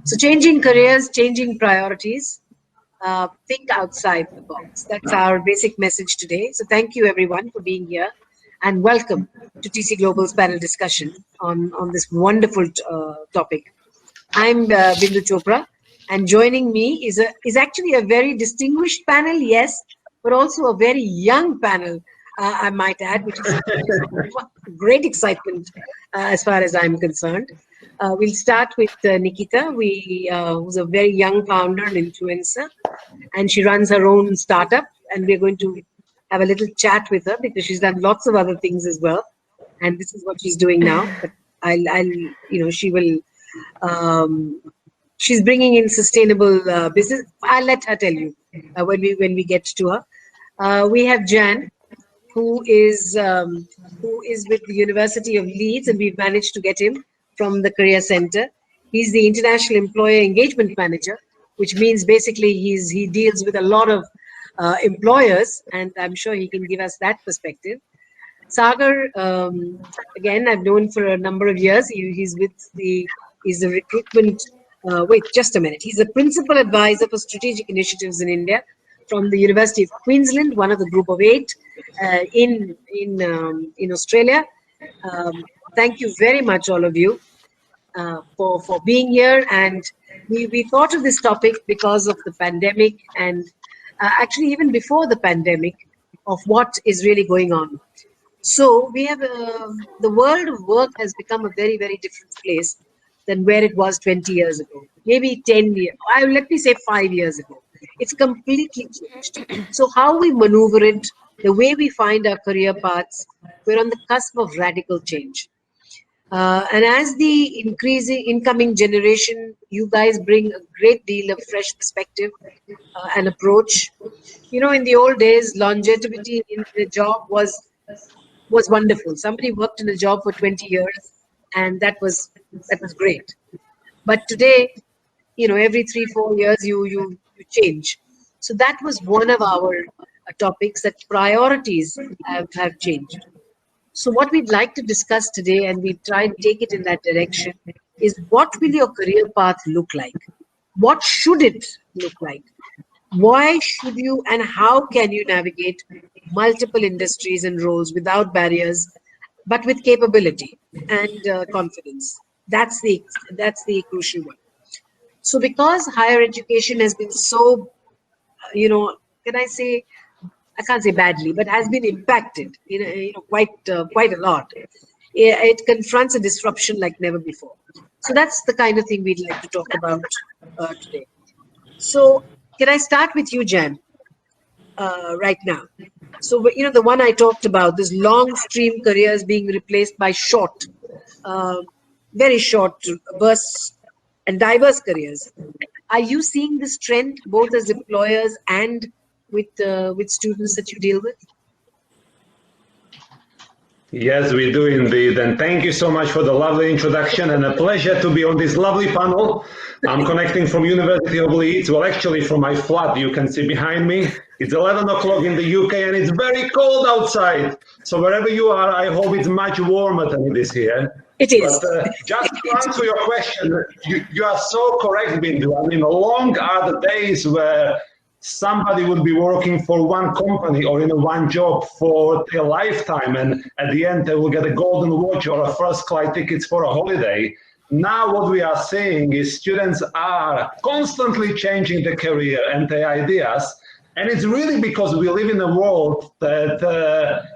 So changing careers, changing priorities, think outside the box. That's our basic message today. So thank you everyone for being here and welcome to TC Global's panel discussion on this wonderful topic. I'm Bindu Chopra, and joining me is actually a very distinguished panel, yes, but also a very young panel, I might add, which is great excitement as far as I'm concerned. We'll start with Nikita, who's a very young founder and influencer, and she runs her own startup, and we're going to have a little chat with her because she's done lots of other things as well, and this is what she's doing now. But she will. Um, she's bringing in sustainable business. I'll let her tell you when we get to her. We have Jan, who is with the University of Leeds, and we've managed to get him from the Career Center. He's the International Employer Engagement Manager, which means basically he deals with a lot of employers, and I'm sure he can give us that perspective. Sagar, again, I've known for a number of years. He's the recruitment. Wait, just a minute. He's the principal advisor for strategic initiatives in India from the University of Queensland, one of the group of 8 in Australia. Thank you very much, all of you, for being here. And we thought of this topic because of the pandemic, and actually even before the pandemic, of what is really going on. So we have the world of work has become a very, very different place than where it was 20 years ago, maybe 10 years. Let me say 5 years ago. It's completely changed. So how we maneuver it, the way we find our career paths, we're on the cusp of radical change. And as the increasing incoming generation, you guys bring a great deal of fresh perspective and approach. You know, in the old days, longevity in the job was wonderful. Somebody worked in a job for 20 years, and that was great. But today, you know, every 3-4 years you change. So that was one of our topics, that priorities have changed. So what we'd like to discuss today, and we try and take it in that direction, is what will your career path look like? What should it look like? Why should you and how can you navigate multiple industries and roles without barriers, but with capability and confidence? That's the crucial one. So because higher education has been so, can I say, I can't say badly, but has been impacted, quite a lot. It confronts a disruption like never before. So that's the kind of thing we'd like to talk about today. So can I start with you, Jan, right now? So, the one I talked about, this long stream careers being replaced by short, very short bursts and diverse careers. Are you seeing this trend both as employers and with students that you deal with? Yes, we do indeed. And thank you so much for the lovely introduction, and a pleasure to be on this lovely panel. I'm connecting from University of Leeds. Well, actually from my flat, you can see behind me. It's 11 o'clock in the UK and it's very cold outside. So wherever you are, I hope it's much warmer than it is here. It is. But just to answer your question, you are so correct, Bindu. I mean, long are the days where somebody would be working for one company or in one job for their lifetime, and at the end they will get a golden watch or a first-class tickets for a holiday. Now what we are seeing is students are constantly changing their career and their ideas, and it's really because we live in a world that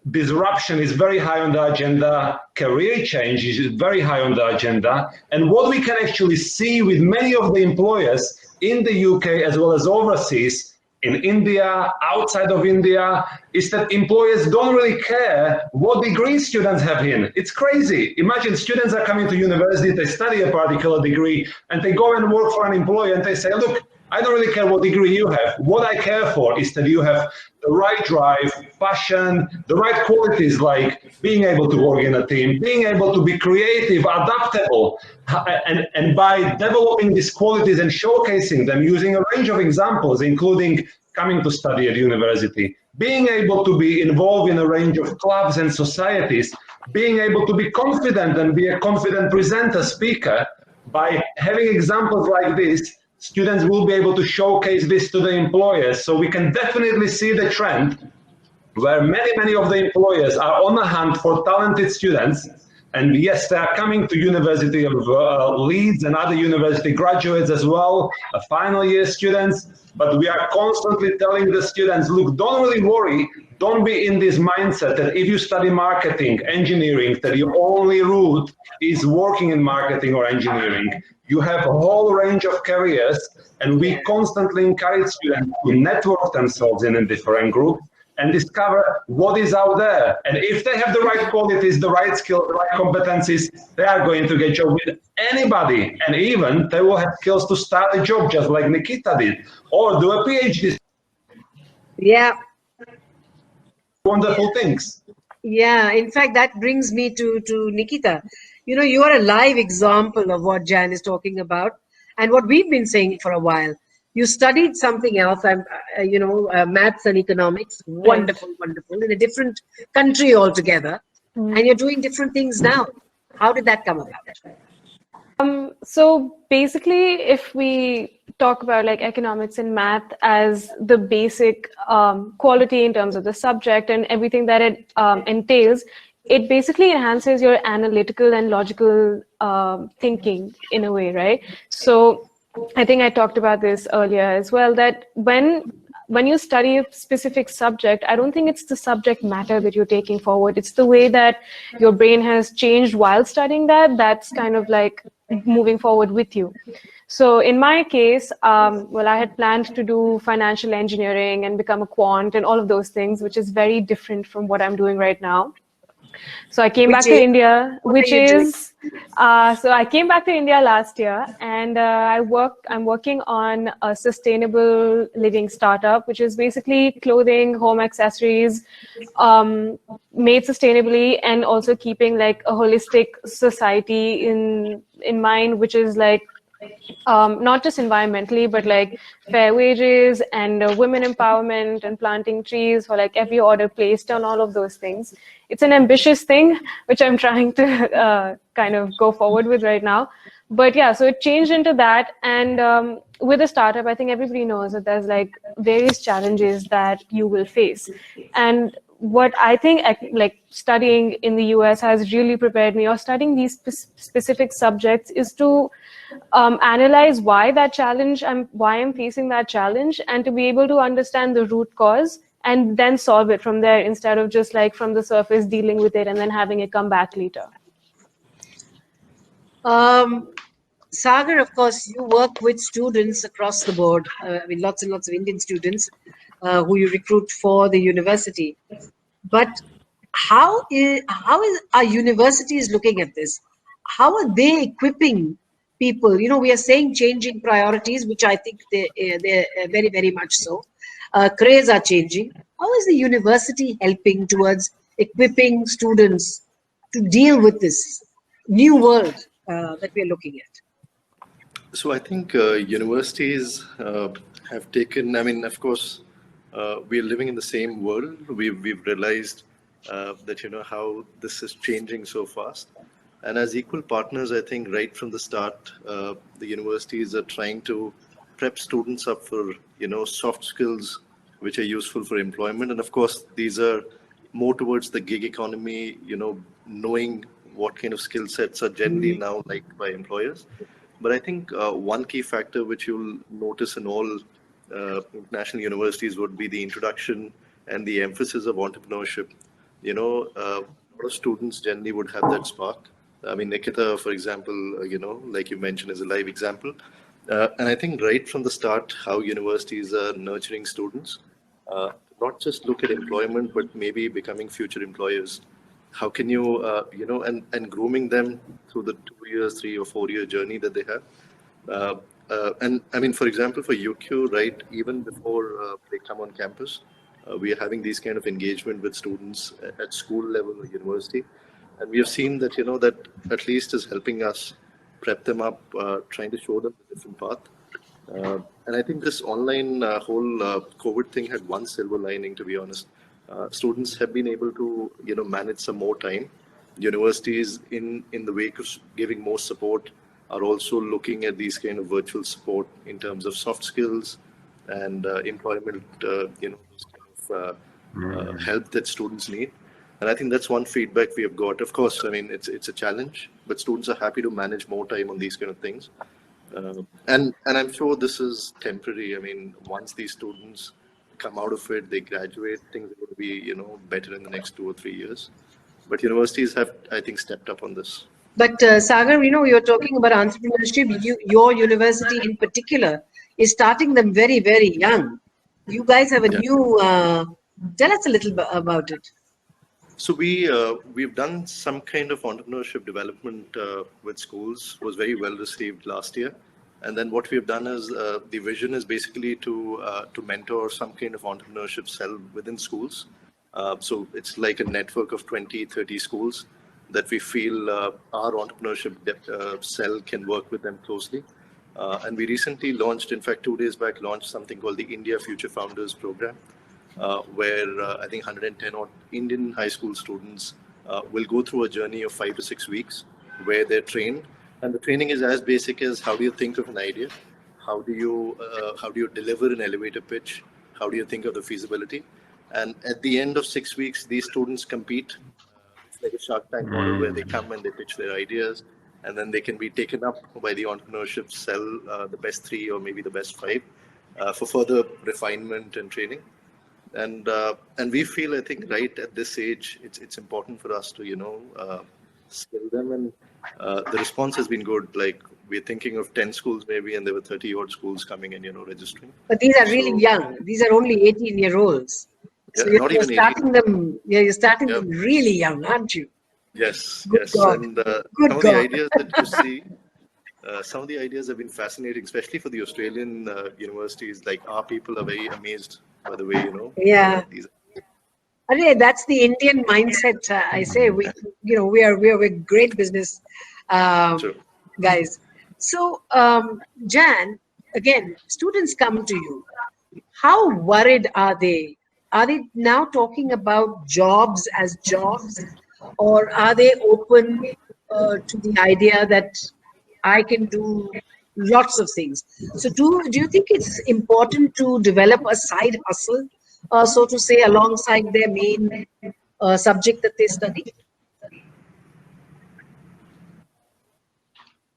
disruption is very high on the agenda, career change is very high on the agenda, and what we can actually see with many of the employers in the UK as well as overseas, in India, outside of India, is that employers don't really care what degree students have in. It's crazy. Imagine students are coming to university, they study a particular degree, and they go and work for an employer and they say, look, I don't really care what degree you have. What I care for is that you have the right drive, passion, the right qualities like being able to work in a team, being able to be creative, adaptable, and by developing these qualities and showcasing them using a range of examples, including coming to study at university, being able to be involved in a range of clubs and societies, being able to be confident and be a confident presenter, speaker, By having examples like this, students will be able to showcase this to the employers. So we can definitely see the trend where many of the employers are on the hunt for talented students. And yes, they are coming to University of Leeds and other university graduates as well, final year students. But we are constantly telling the students, look, don't really worry. Don't be in this mindset that if you study marketing, engineering, that your only route is working in marketing or engineering. You have a whole range of careers, and we constantly encourage students to network themselves in a different group and discover what is out there. And if they have the right qualities, the right skills, the right competencies, they are going to get a job with anybody. And even they will have skills to start a job just like Nikita did, or do a PhD. Yeah. Wonderful things. Yeah, in fact, that brings me to Nikita. You know, you are a live example of what Jan is talking about and what we've been saying for a while. You studied something else, maths and economics. Right. Wonderful, wonderful, in a different country altogether. And you're doing different things now. How did that come about? So basically, if we talk about like economics and math as the basic quality in terms of the subject and everything that it entails, it basically enhances your analytical and logical thinking in a way, right? So I think I talked about this earlier as well, that when you study a specific subject, I don't think it's the subject matter that you're taking forward. It's the way that your brain has changed while studying that's kind of like moving forward with you. So in my case, I had planned to do financial engineering and become a quant and all of those things, which is very different from what I'm doing right now. So I came back to India, which is, so I came back to India last year, and I'm working on a sustainable living startup, which is basically clothing, home accessories, made sustainably, and also keeping like a holistic society in mind, which is like not just environmentally, but like fair wages and women empowerment and planting trees for like every order placed on all of those things. It's an ambitious thing, which I'm trying to kind of go forward with right now. But yeah, so it changed into that. And with a startup, I think everybody knows that there's like various challenges that you will face. And what I think like studying in the US has really prepared me, or studying these specific subjects, is to analyze why I'm facing that challenge, and to be able to understand the root cause and then solve it from there, instead of just like from the surface dealing with it and then having it come back later. Sagar, of course, you work with students across the board. I mean, lots and lots of Indian students who you recruit for the university. But how is our universities looking at this? How are they equipping people? You know, we are saying changing priorities, which I think they're very, very much so. Careers are changing. How is the university helping towards equipping students to deal with this new world that we are looking at? So I think universities have taken, I mean, of course, we are living in the same world. We've realized that, how this is changing so fast. And as equal partners, I think right from the start, the universities are trying to prep students up for, soft skills, which are useful for employment. And of course, these are more towards the gig economy, knowing what kind of skill sets are generally now liked by employers. But I think one key factor which you'll notice in all international universities would be the introduction and the emphasis of entrepreneurship. A lot of students generally would have that spark. I mean, Nikita, for example, like you mentioned, is a live example. And I think right from the start, how universities are nurturing students, not just look at employment, but maybe becoming future employers. How can you, and grooming them through the 2 years, 3 or 4 year journey that they have. And I mean, for example, for UQ, right, even before they come on campus, we are having these kind of engagement with students at school level or university. And we have seen that, that at least is helping us prep them up, trying to show them a different path. And I think this online whole COVID thing had one silver lining, to be honest. Students have been able to, manage some more time. Universities, in the wake of giving more support, are also looking at these kind of virtual support in terms of soft skills and employment, those kind of help that students need. And I think that's one feedback we have got. Of course, I mean, it's a challenge, but students are happy to manage more time on these kind of things. And I'm sure this is temporary. I mean, once these students come out of it, they graduate, things are going to be, better in the next 2 or 3 years. But universities have, I think, stepped up on this. But Sagar, you're talking about entrepreneurship. Your university in particular is starting them very, very young. You guys have a new. Tell us a little bit about it. So we've done some kind of entrepreneurship development with schools. It was very well received last year. And then what we've done is the vision is basically to mentor some kind of entrepreneurship cell within schools. So it's like a network of 20, 30 schools that we feel our entrepreneurship cell can work with them closely. And we recently launched, in fact, 2 days back, launched something called the India Future Founders Program, where I think 110 odd Indian high school students will go through a journey of 5 to 6 weeks where they're trained. And the training is as basic as how do you think of an idea? How do you deliver an elevator pitch? How do you think of the feasibility? And at the end of 6 weeks, these students compete. It's like a Shark Tank model where they come and they pitch their ideas, and then they can be taken up by the entrepreneurship cell, the best 3 or maybe the best 5, for further refinement and training. And we feel, I think, right at this age, it's important for us to skill them, and the response has been good. Like, we're thinking of 10 schools maybe, and there were 30 odd schools coming and registering. But these are really young. These are only 18-year-olds. So you're starting them. Yeah, you're starting them really young, aren't you? Yes, Good yes. God. And Good some of God. the ideas that you see, some of the ideas have been fascinating, especially for the Australian universities. Like, our people are very amazed by the way Yeah. these. That's the Indian mindset. I say we are great business guys. So Jan, again, students come to you. How worried are they? Are they now talking about jobs as jobs, or are they open to the idea that I can do lots of things? So do you think it's important to develop a side hustle, so to say, alongside their main subject that they study?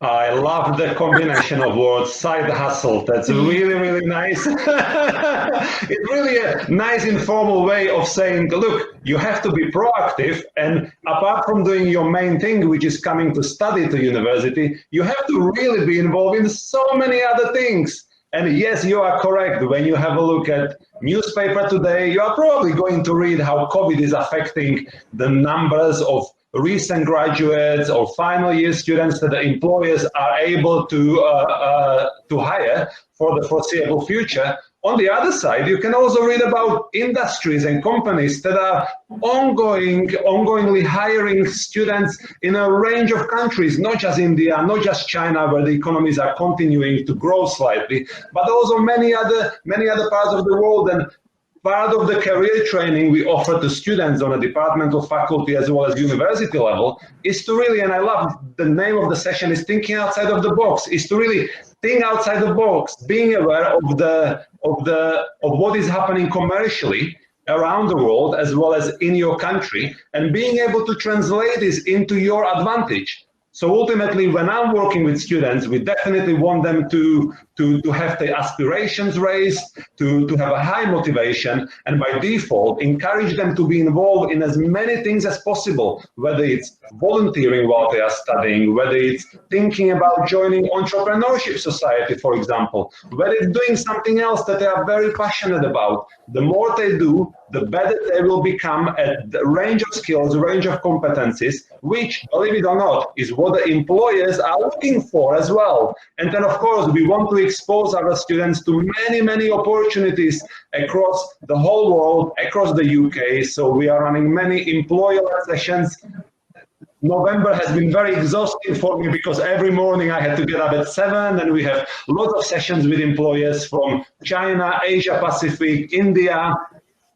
I love the combination of words, side hustle. That's really, really nice. It's really a nice informal way of saying, look, you have to be proactive. And apart from doing your main thing, which is coming to study to university, you have to really be involved in so many other things. And yes, you are correct. When you have a look at newspaper today, you are probably going to read how COVID is affecting the numbers of recent graduates or final year students that the employers are able to hire for the foreseeable future. On the other side, you can also read about industries and companies that are ongoingly hiring students in a range of countries, not just India, not just China, where the economies are continuing to grow slightly, but also many other parts of the world. And part of the career training we offer to students on a departmental, faculty, as well as university level is to really, and I love the name of the session is thinking outside of the box, is to really think outside the box, being aware of what is happening commercially around the world as well as in your country, and being able to translate this into your advantage. So ultimately, when I'm working with students, we definitely want them to have their aspirations raised, to have a high motivation, and by default, encourage them to be involved in as many things as possible, whether it's volunteering while they are studying, whether it's thinking about joining entrepreneurship society, for example, whether it's doing something else that they are very passionate about. The more they do, the better they will become at the range of skills, range of competencies, which, believe it or not, is what the employers are looking for as well. And then, of course, we want to expose our students to many, many opportunities across the whole world, across the UK. So we are running many employer sessions. November has been very exhausting for me because every morning I had to get up at 7, and we have lots of sessions with employers from China, Asia Pacific, India,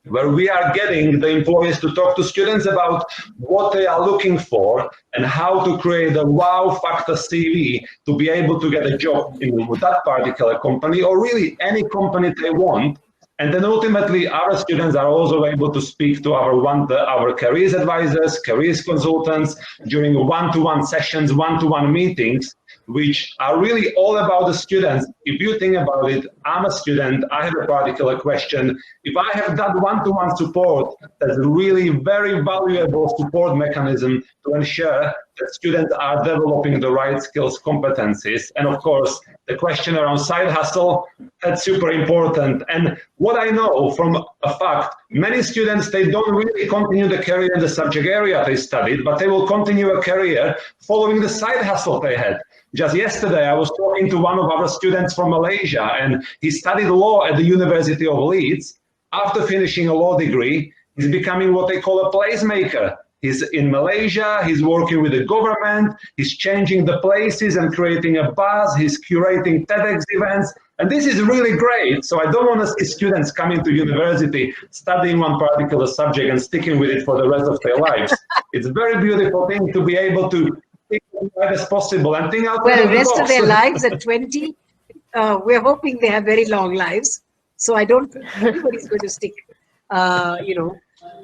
where we are getting the employees to talk to students about what they are looking for and how to create a wow factor CV to be able to get a job in that particular company or really any company they want. And then ultimately, our students are also able to speak to our careers advisors, careers consultants during one-to-one sessions, one-to-one meetings, which are really all about the students. If you think about it, I'm a student, I have a particular question. If I have that one-to-one support, that's really very valuable support mechanism to ensure that students are developing the right skills, competencies. And of course, the question around side hustle, that's super important. And what I know from a fact, many students, they don't really continue the career in the subject area they studied, but they will continue a career following the side hustle they had. Just yesterday, I was talking to one of our students from Malaysia, and he studied law at the University of Leeds. After finishing a law degree, he's becoming what they call a placemaker. He's in Malaysia, he's working with the government, he's changing the places and creating a buzz, he's curating TEDx events, and this is really great. So I don't want to see students coming to university, studying one particular subject and sticking with it for the rest of their lives. It's a very beautiful thing to be able to think as wide as possible and think out Well, of the rest box. of their lives at 20, we're hoping they have very long lives. So I don't think anybody's going to stick,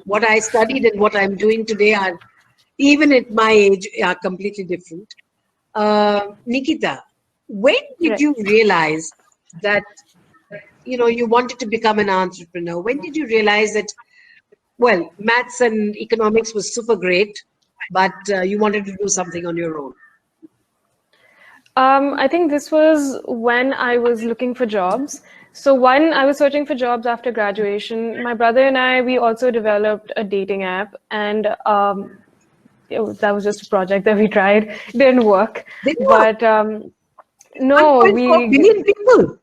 what I studied and what I'm doing today are, even at my age, are completely different. Nikita, when did you realize that, you wanted to become an entrepreneur? When did you realize that, well, maths and economics was super great, but you wanted to do something on your own? I think this was when I was looking for jobs. So when I was searching for jobs after graduation, my brother and I, we also developed a dating app, and that was just a project that we tried. It didn't work. But no, 1.4 billion people.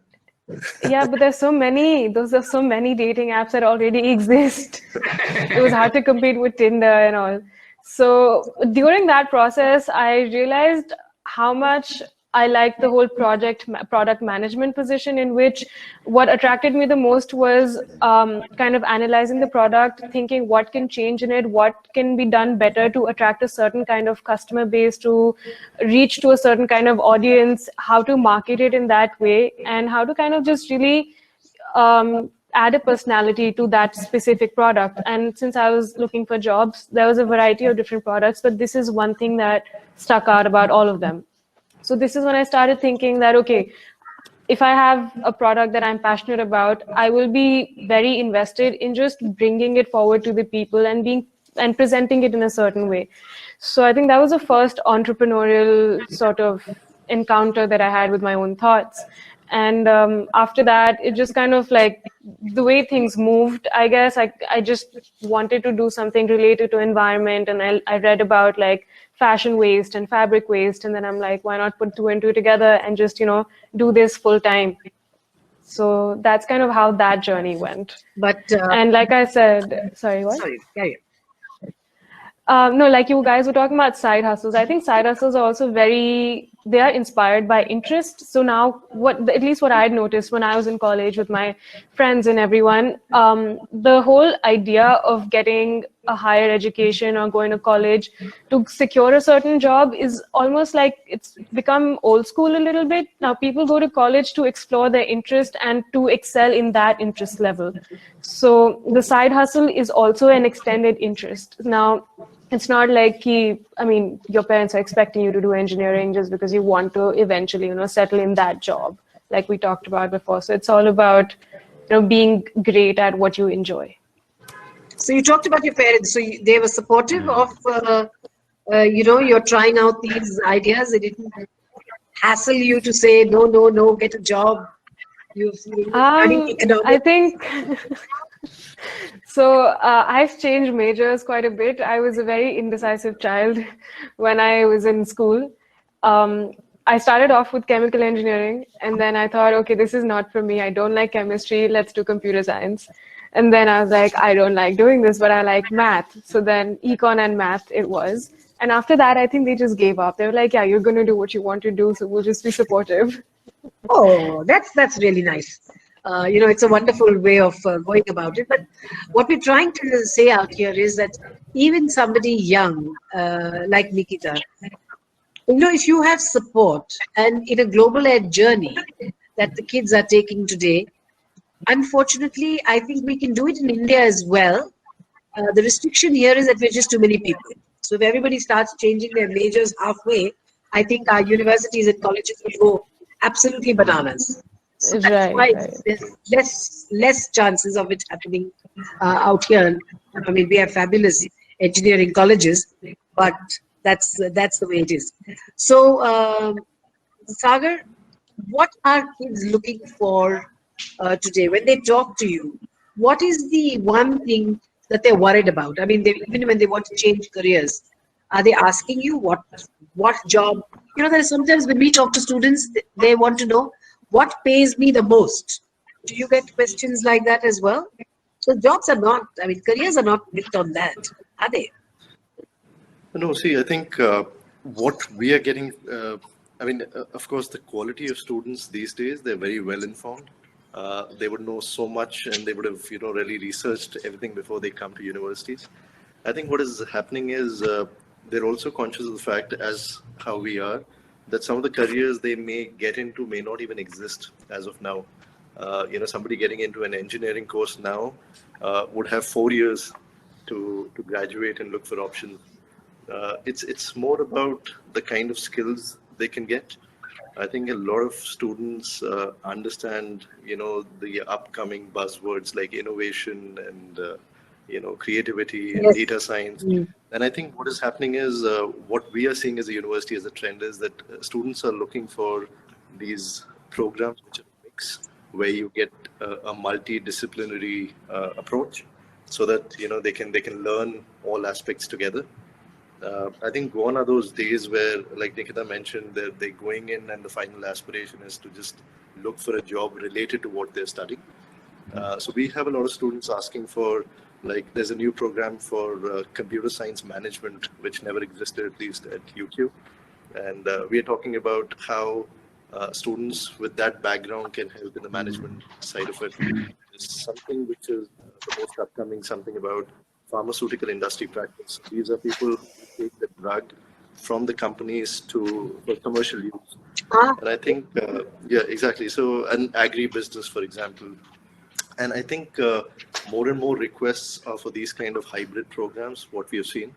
Yeah, but there's so many. Those are so many dating apps that already exist. It was hard to compete with Tinder and all. So during that process, I realized how much I liked the whole product management position, in which what attracted me the most was kind of analyzing the product, thinking what can change in it, what can be done better to attract a certain kind of customer base, to reach to a certain kind of audience, how to market it in that way, and how to kind of just really add a personality to that specific product. And since I was looking for jobs, there was a variety of different products, but this is one thing that stuck out about all of them. So this is when I started thinking that, okay, if I have a product that I'm passionate about, I will be very invested in just bringing it forward to the people and presenting it in a certain way. So I think that was the first entrepreneurial sort of encounter that I had with my own thoughts. And after that, it just kind of like the way things moved, I guess. I just wanted to do something related to environment, and I read about like fashion waste and fabric waste, and then I'm like, why not put two and two together and just do this full time? So that's kind of how that journey went. But and like I said, sorry, what? Sorry, carry on. No, like you guys were talking about side hustles. I think side hustles are also they are inspired by interest. So now at least what I'd noticed when I was in college with my friends and everyone, the whole idea of getting a higher education or going to college to secure a certain job is almost like it's become old school a little bit. Now people go to college to explore their interest and to excel in that interest level. So the side hustle is also an extended interest. Now, it's not like your parents are expecting you to do engineering just because you want to eventually, settle in that job, like we talked about before. So it's all about, being great at what you enjoy. So you talked about your parents. So they were supportive of, you're trying out these ideas. They didn't hassle you to say, no, get a job. You're studying economics. I think... So I've changed majors quite a bit. I was a very indecisive child when I was in school. I started off with chemical engineering, and then I thought, okay, this is not for me. I don't like chemistry. Let's do computer science. And then I was like, I don't like doing this, but I like math. So then econ and math it was. And after that, I think they just gave up. They were like, yeah, you're going to do what you want to do, so we'll just be supportive. Oh, that's really nice. It's a wonderful way of going about it. But what we're trying to say out here is that even somebody young, like Nikita, if you have support and in a global ed journey that the kids are taking today, unfortunately, I think we can do it in India as well. The restriction here is that we're just too many people. So if everybody starts changing their majors halfway, I think our universities and colleges will go absolutely bananas. So that's Right, why right. there's less chances of it happening out here. I mean, we have fabulous engineering colleges, but that's the way it is. So, Sagar, what are kids looking for today when they talk to you? What is the one thing that they're worried about? I mean, even when they want to change careers, are they asking you what job? There's sometimes when we talk to students, they want to know what pays me the most. Do you get questions like that as well? So jobs are not, I mean, careers are not built on that, are they? No, see, I think what we are getting, of course, the quality of students these days, they're very well informed. They would know so much and they would have, really researched everything before they come to universities. I think what is happening is they're also conscious of the fact, as how we are, that some of the careers they may get into may not even exist as of now. Somebody getting into an engineering course now would have 4 years to graduate and look for options. It's more about the kind of skills they can get. I think a lot of students understand, the upcoming buzzwords like innovation and, creativity and Yes. data science. Mm. And I think what is happening is what we are seeing as a university as a trend is that students are looking for these programs which are a mix where you get a multidisciplinary approach so that, they can learn all aspects together. I think gone are those days where, like Nikita mentioned, they're going in and the final aspiration is to just look for a job related to what they're studying. So we have a lot of students asking for, like, there's a new program for computer science management, which never existed, at least at UQ. And we are talking about how students with that background can help in the management side of it. There's something which is the most upcoming, something about pharmaceutical industry practice. These are people who take the drug from the companies for commercial use. Ah, And I think, yeah, exactly. So an agri-business, for example. And I think more and more requests are for these kind of hybrid programs, what we have seen.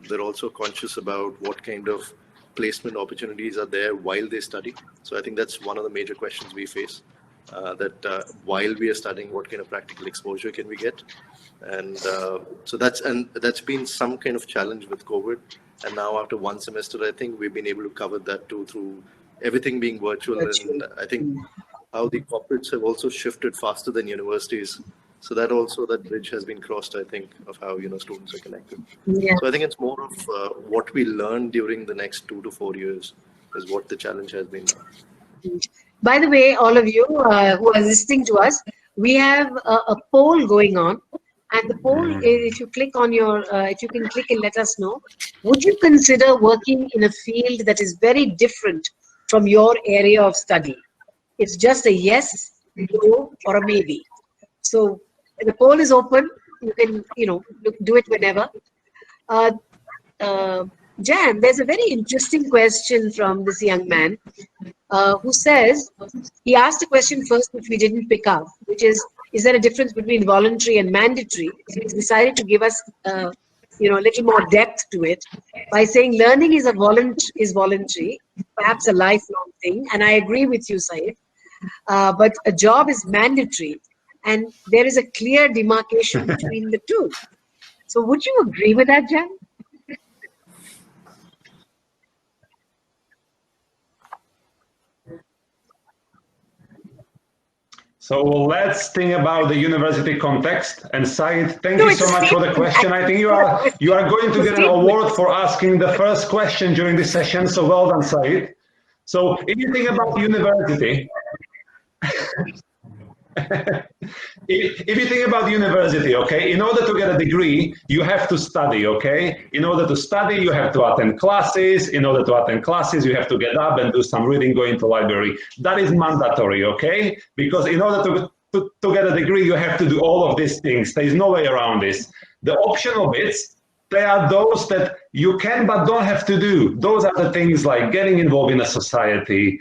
They're also conscious about what kind of placement opportunities are there while they study. So I think that's one of the major questions we face. That while we are studying, what kind of practical exposure can we get? And so that's been some kind of challenge with COVID. And now after one semester, I think we've been able to cover that too through everything being virtual. virtual. And I think how the corporates have also shifted faster than universities. So that bridge has been crossed, I think, of how students are connected. Yeah. So I think it's more of what we learn during the next 2 to 4 years is what the challenge has been now. By the way, all of you who are listening to us, we have a poll going on. And the poll, if you click on if you can click and let us know, would you consider working in a field that is very different from your area of study? It's just a yes, no, or a maybe. So the poll is open. You can, do it whenever. Jan, there's a very interesting question from this young man who says, he asked a question first which we didn't pick up, which is there a difference between voluntary and mandatory? So he's decided to give us, a little more depth to it by saying learning is voluntary, perhaps a lifelong thing. And I agree with you, Said. But a job is mandatory, and there is a clear demarcation between the two. So would you agree with that, Jan? So let's think about the university context. And Said, thank you so much for the question. I think you are going to get an award for asking the first question during this session. So well done, Said. So if you think about university, If you think about university, okay, in order to get a degree, you have to study, okay? In order to study, you have to attend classes. In order to attend classes, you have to get up and do some reading, go into library. That is mandatory, okay? Because in order to get a degree, you have to do all of these things. There is no way around this. The optional bits, they are those that you can but don't have to do. Those are the things like getting involved in a society,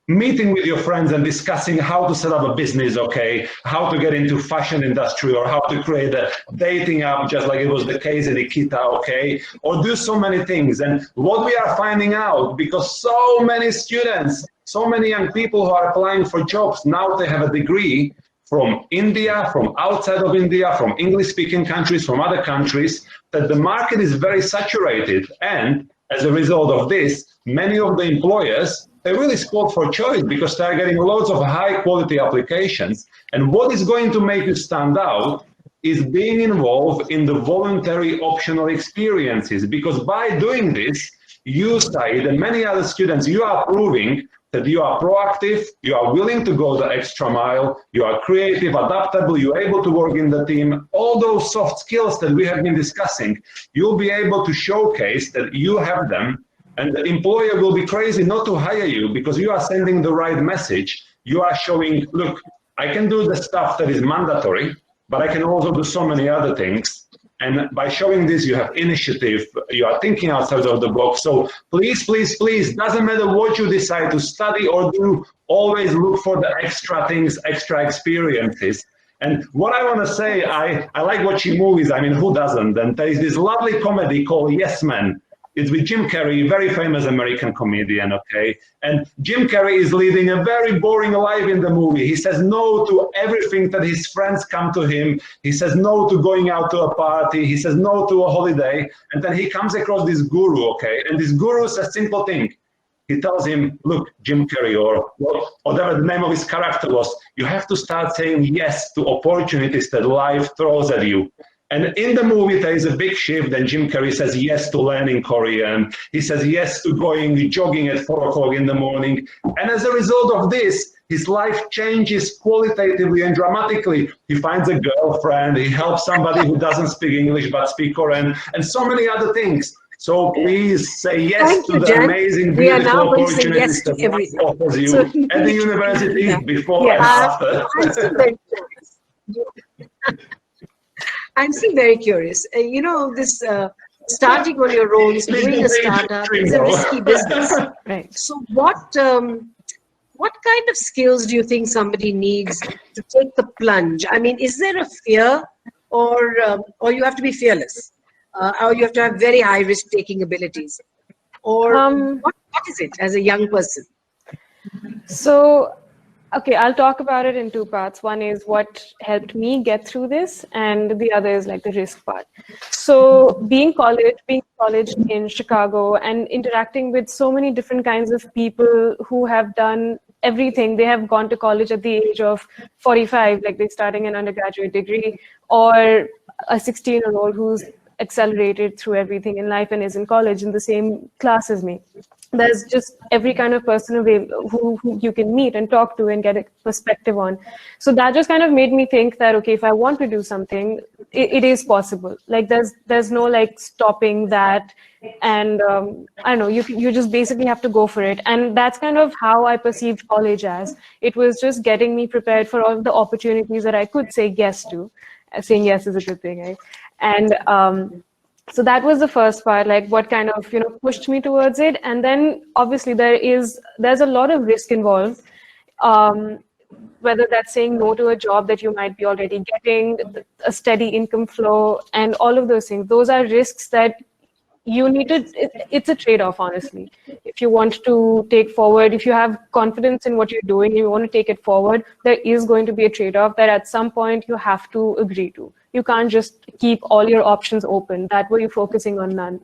meeting with your friends and discussing how to set up a business, okay, how to get into fashion industry or how to create a dating app, just like it was the case in Ikita, okay, or do so many things. And what we are finding out, because so many students, so many young people who are applying for jobs, now they have a degree from India, from outside of India, from English-speaking countries, from other countries, that the market is very saturated. And as a result of this, many of the employers, they really spot for choice because they're getting loads of high-quality applications. And what is going to make you stand out is being involved in the voluntary optional experiences. Because by doing this, you, Said, and many other students, you are proving that you are proactive, you are willing to go the extra mile, you are creative, adaptable, you're able to work in the team. All those soft skills that we have been discussing, you'll be able to showcase that you have them, and the employer will be crazy not to hire you because you are sending the right message. You are showing, look, I can do the stuff that is mandatory, but I can also do so many other things. And by showing this, you have initiative, you are thinking outside of the box. So please, please, please, doesn't matter what you decide to study or do, always look for the extra things, extra experiences. And what I want to say, I like watching movies. I mean, who doesn't? And there is this lovely comedy called Yes Man. It's with Jim Carrey, very famous American comedian, okay? And Jim Carrey is leading a very boring life in the movie. He says no to everything that his friends come to him. He says no to going out to a party. He says no to a holiday. And then he comes across this guru, okay? And this guru says a simple thing. He tells him, look, Jim Carrey, or whatever the name of his character was, you have to start saying yes to opportunities that life throws at you. And in the movie, there is a big shift, and Jim Carrey says yes to learning Korean. He says yes to going jogging at 4 o'clock in the morning. And as a result of this, his life changes qualitatively and dramatically. He finds a girlfriend, he helps somebody who doesn't speak English but speak Korean, and so many other things. So please say yes to the amazing, beautiful opportunities that life offers you at the university before and after. I'm still very curious. You know, this starting on your own, doing a startup, it's a risky business. Right. So what kind of skills do you think somebody needs to take the plunge? I mean, is there a fear, or you have to be fearless, or you have to have very high risk-taking abilities, or what is it as a young person? So, okay, I'll talk about it in two parts. One is what helped me get through this, and the other is like the risk part. So being college in Chicago and interacting with so many different kinds of people who have done everything. They have gone to college at the age of 45, like they're starting an undergraduate degree, or a 16-year-old who's accelerated through everything in life and is in college in the same class as me. There's just every kind of person who you can meet and talk to and get a perspective on. So that just kind of made me think that, okay, if I want to do something, it is possible. Like there's no like stopping that. And I don't know, you just basically have to go for it. And that's kind of how I perceived college as. It was just getting me prepared for all the opportunities that I could say yes to. Saying yes is a good thing, right? And so that was the first part, like what kind of, pushed me towards it. And then obviously there's a lot of risk involved, whether that's saying no to a job that you might be already getting, a steady income flow, and all of those things. Those are risks that you need to, it's a trade-off, honestly. If you want to take forward, if you have confidence in what you're doing, you want to take it forward, there is going to be a trade-off that at some point you have to agree to. You can't just keep all your options open. That way you're focusing on none.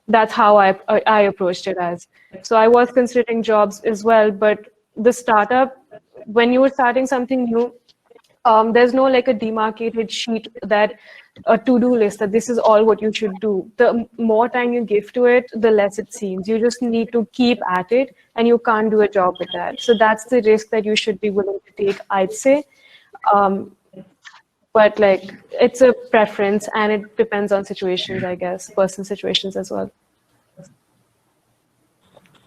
That's how I approached it as. So I was considering jobs as well, but the startup, when you were starting something new, there's no like a demarcated sheet that a to-do list that this is all what you should do. The more time you give to it, the less it seems. You just need to keep at it, and you can't do a job with that. So that's the risk that you should be willing to take, I'd say. But like, it's a preference, and it depends on situations, I guess, personal situations as well.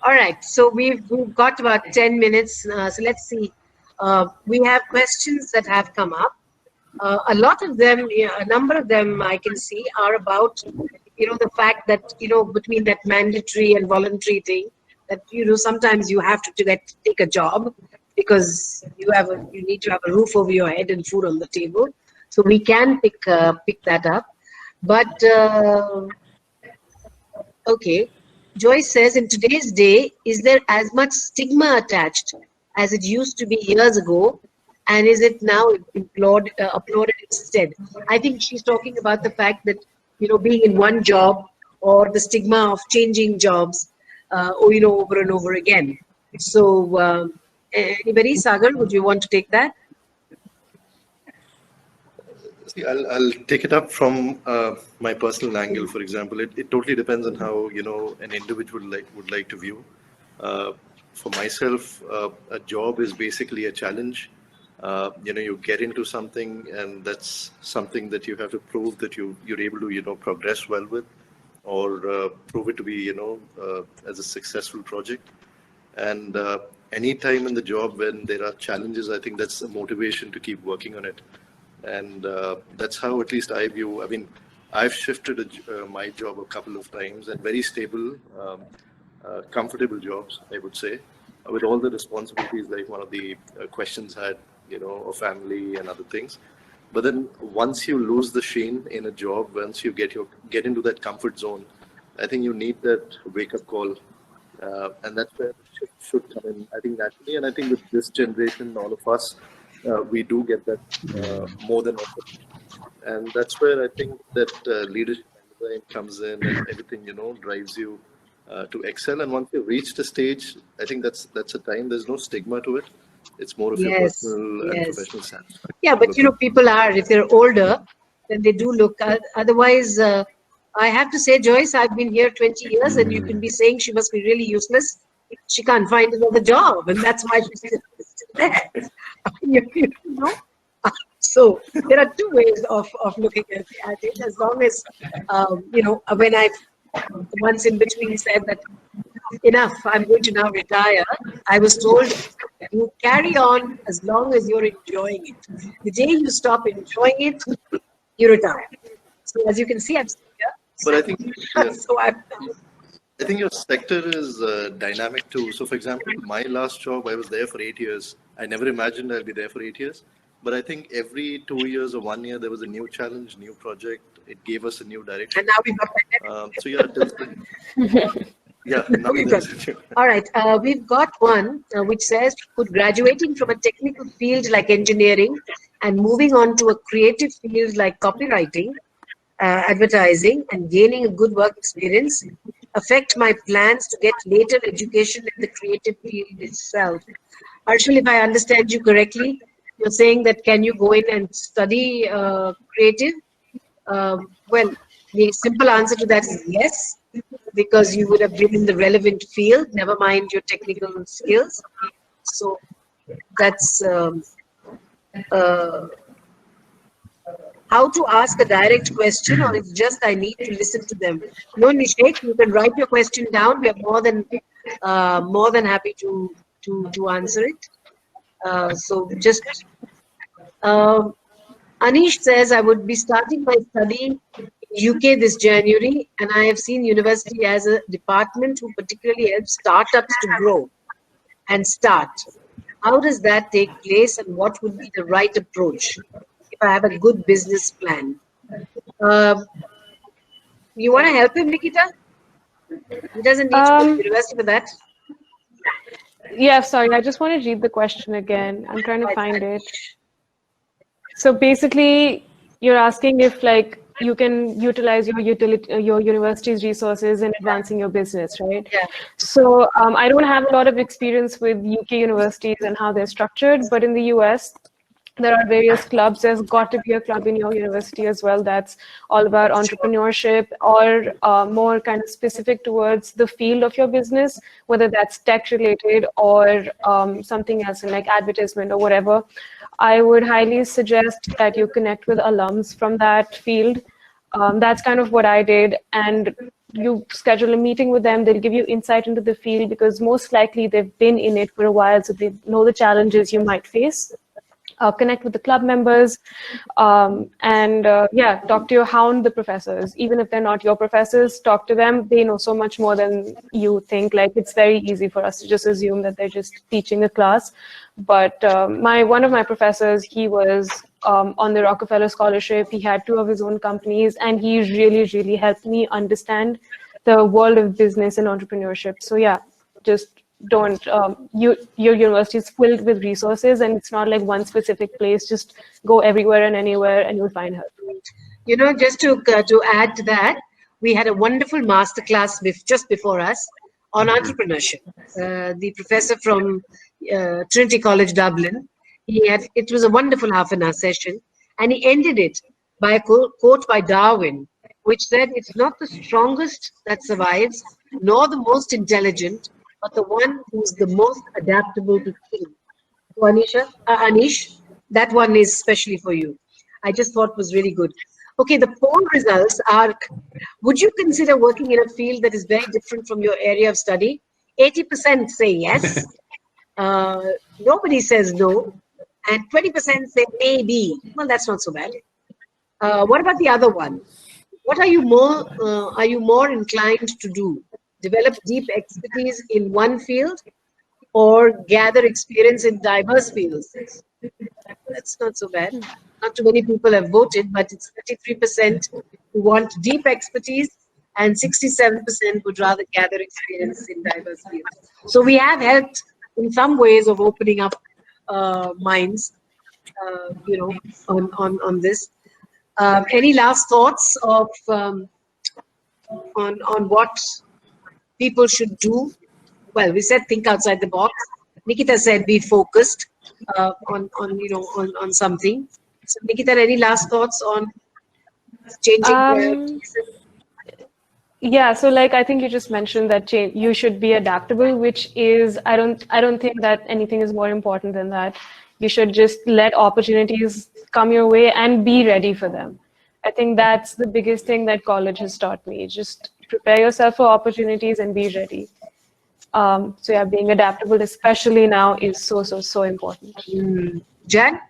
All right, so we've got about 10 minutes. So let's see. We have questions that have come up. A lot of them, a number of them I can see are about, the fact that, between that mandatory and voluntary thing, that, sometimes you have to take a job because you need to have a roof over your head and food on the table. So we can pick that up. But, okay. Joyce says, in today's day, is there as much stigma attached as it used to be years ago? And is it now applauded instead? I think she's talking about the fact that, being in one job, or the stigma of changing jobs, over and over again. So, anybody, Sagar, would you want to take that? See, I'll take it up from my personal angle. For example, it totally depends on how an individual would like to view. For myself, a job is basically a challenge. You get into something, and that's something that you have to prove that you're able to progress well with, or prove it to be as a successful project. And any time in the job when there are challenges, I think that's a motivation to keep working on it. And that's how at least I view. I mean, I've shifted my job a couple of times, and very stable, comfortable jobs, I would say, with all the responsibilities like one of the questions had, a family and other things. But then once you lose the sheen in a job, once you get into that comfort zone, I think you need that wake-up call. And that's where the shift should come in, I think, naturally. And I think with this generation, all of us, we do get that more than often. And that's where I think that leadership comes in, and everything, drives you to excel. And once you've reached a stage, I think that's a time, there's no stigma to it. It's more of your personal and professional satisfaction. Yeah, but people are, if they're older, then they do look. Otherwise, I have to say, Joyce, I've been here 20 years, and you can be saying she must be really useless. She can't find another job, and that's why she's still there. So there are two ways of looking at it. As long as, when I've once in between said that enough, I'm going to now retire, I was told, you carry on as long as you're enjoying it. The day you stop enjoying it, you retire. So as you can see, I'm still here. But I think, so I think your sector is dynamic too. So for example, my last job, I was there for 8 years. I never imagined I'd be there for 8 years. But I think every 2 years or 1 year, there was a new challenge, new project. It gave us a new direction. And now we've got so yeah, yeah. Now all right. We've got one which says, could graduating from a technical field like engineering and moving on to a creative field like copywriting, advertising, and gaining a good work experience affect my plans to get later education in the creative field itself? Arshil, if I understand you correctly, you're saying that can you go in and study creative? Well, the simple answer to that is yes, because you would have been in the relevant field, never mind your technical skills. So that's how to ask a direct question, or it's just I need to listen to them. No, Nishek, you can write your question down. We are more than happy to answer it. So just Anish says, I would be starting my study in UK this January, and I have seen university as a department who particularly helps startups to grow and start. How does that take place, and what would be the right approach if I have a good business plan? You want to help him, Nikita? He doesn't need to go to university for that. Yeah, sorry, I just want to read the question again. I'm trying to find it. So basically, you're asking if you can utilize your university's resources in advancing your business, right? Yeah. So I don't have a lot of experience with UK universities and how they're structured, but in the US, There are various clubs. There's got to be a club in your university as well that's all about entrepreneurship, or more kind of specific towards the field of your business, whether that's tech related or something else in like advertisement or whatever. I would highly suggest that you connect with alums from that field. That's kind of what I did. And you schedule a meeting with them. They'll give you insight into the field because most likely they've been in it for a while, so they know the challenges you might face. Connect with the club members, and yeah, talk to your hound the professors. Even if they're not your professors, talk to them. They know so much more than you think. Like, it's very easy for us to just assume that they're just teaching a class. But one of my professors, he was on the Rockefeller Scholarship. He had 2 of his own companies, and he really, really helped me understand the world of business and entrepreneurship. So yeah, just don't your university is filled with resources, and it's not like one specific place. Just go everywhere and anywhere and you'll find help. You know, just to add to that, we had a wonderful masterclass just before us on entrepreneurship. The professor from Trinity College Dublin, it was a wonderful half-an-hour session, and he ended it by a quote by Darwin, which said, "It's not the strongest that survives, nor the most intelligent, but the one who's the most adaptable to change." So Anish, that one is especially for you. I just thought was really good. Okay, the poll results are: would you consider working in a field that is very different from your area of study? 80% say yes. Nobody says no. And 20% say maybe. Well, that's not so bad. What about the other one? What are you more inclined to do? Develop deep expertise in one field or gather experience in diverse fields? That's not so bad. Not too many people have voted, but it's 33% who want deep expertise and 67% would rather gather experience in diverse fields. So we have helped in some ways of opening up minds, you know, on this. Any last thoughts of on what people should do? Well, we said think outside the box. Nikita said be focused on something. So Nikita, any last thoughts on changing priorities? Yeah, so like I think you just mentioned that you should be adaptable, which is I don't think that anything is more important than that. You should just let opportunities come your way and be ready for them. I think that's the biggest thing that college has taught me. Just prepare yourself for opportunities and be ready. So yeah, being adaptable, especially now, is so important. Jan?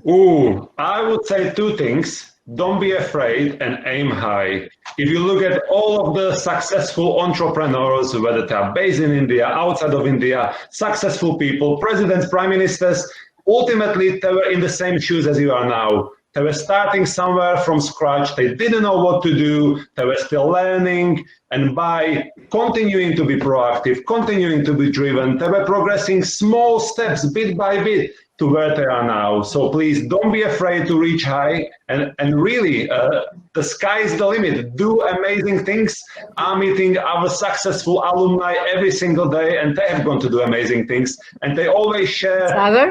Ooh, I would say 2 things. Don't be afraid and aim high. If you look at all of the successful entrepreneurs, whether they are based in India, outside of India, successful people, presidents, prime ministers, ultimately they were in the same shoes as you are now. They were starting somewhere from scratch. They didn't know what to do. They were still learning. And by continuing to be proactive, continuing to be driven, they were progressing small steps, bit by bit, to where they are now. So please don't be afraid to reach high, and really the sky is the limit. Do amazing things. I'm meeting our successful alumni every single day, and they have gone to do amazing things, and they always share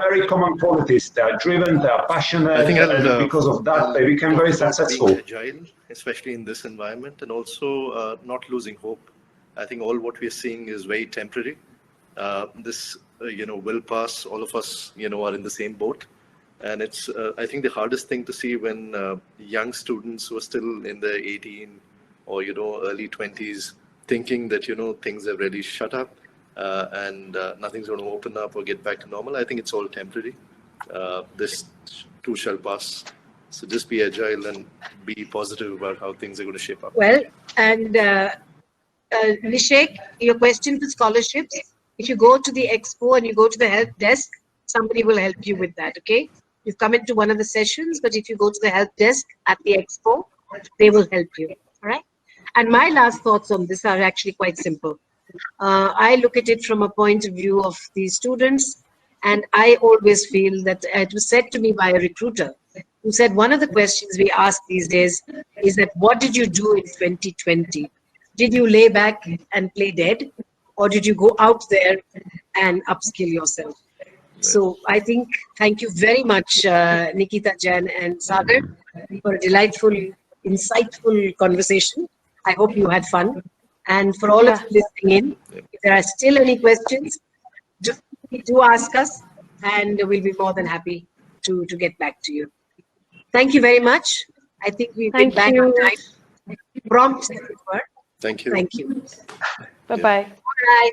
very common qualities. They are driven, they are passionate, and because of that they become very successful. Being agile, especially in this environment, and also not losing hope. I think all what we're seeing is very temporary. This will pass. All of us, are in the same boat. And it's, I think, the hardest thing to see when young students who are still in their 18 or, early 20s, thinking that, things have really shut up and nothing's going to open up or get back to normal. I think it's all temporary. This too shall pass. So just be agile and be positive about how things are going to shape up. Well, and Nishek, your question for scholarships, if you go to the expo and you go to the help desk, somebody will help you with that, okay? You've come into one of the sessions, but if you go to the help desk at the expo, they will help you, all right? And my last thoughts on this are actually quite simple. I look at it from a point of view of the students, and I always feel that it was said to me by a recruiter who said one of the questions we ask these days is that what did you do in 2020? Did you lay back and play dead, or did you go out there and upskill yourself? So I think, thank you very much, Nikita, Jan, and Sagar, for a delightful, insightful conversation. I hope you had fun. And for all of you listening in, if there are still any questions, do ask us, and we'll be more than happy to get back to you. Thank you very much. I think we've been back on time. Prompt, as it were. Thank you. Thank you. Bye-bye. All right.